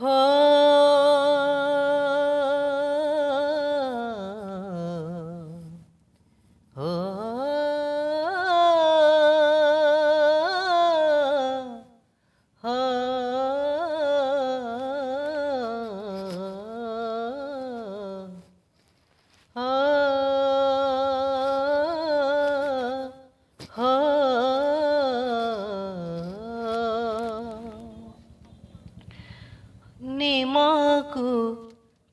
हो हो निमकु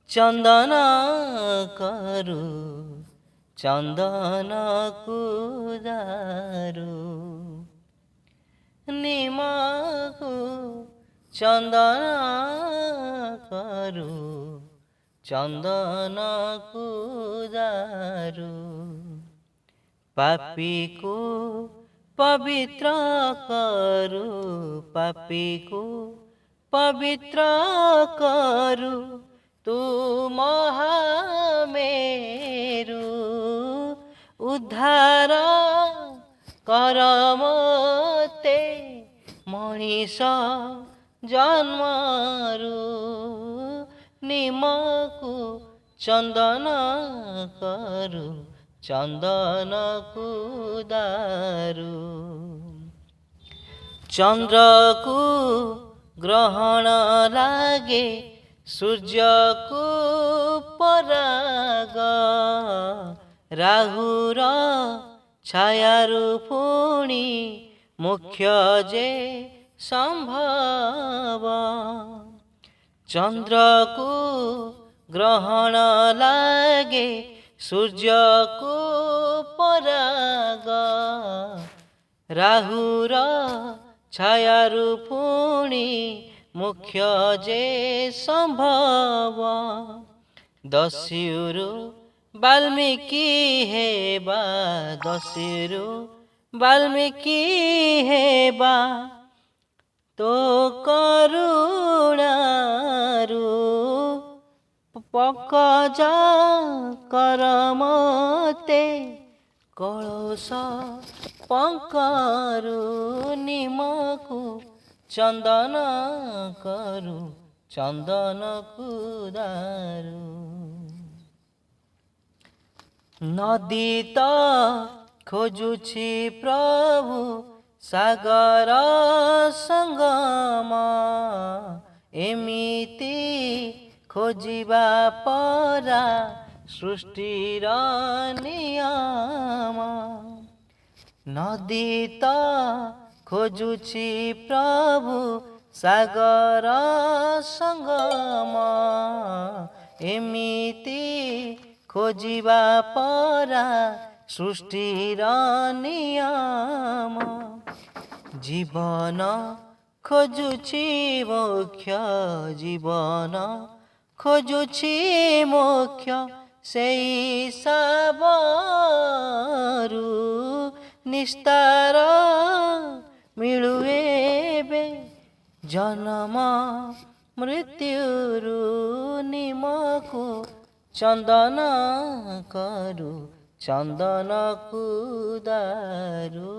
चंदन करू चंदन दारू निमकु चंदन करू चंदन दारू पापी को पवित्र करू पापी को पवित्र करू तू महामेरु उद्धार कर मते मनीष जन्मरु निमकु चंदन करू चंदन दारू चंद्र को ग्रहण लागे सूर्य को पराग राहुर छायारु पुणी मुख्य जे संभव चंद्र को ग्रहण लागे सूर्य को पराग राहुर छायारु पुणी मुख्य जे संभव दस्युरु वाल्मीकि हेबा दस्युरु वाल्मीकि हेबा तो करुणारु पकजा करमते कलश पंकरु निमकु चंदन करू चंदन दारू नदी तो खोजुछि प्रभु सागर संगम एमिति खोजिबा परा सृष्टिर नियम नदी तो खोजुछि प्रभु सागर संगम एमिति खोजिबा परा सृष्टिर नियम जीवन खोजुछि मोक्ष जीवन खोजुछि मोक्ष सेई साबरु निस्तार मिलुएबे जन्म मृत्युरु निमकु चंदन करू चंदन दारू।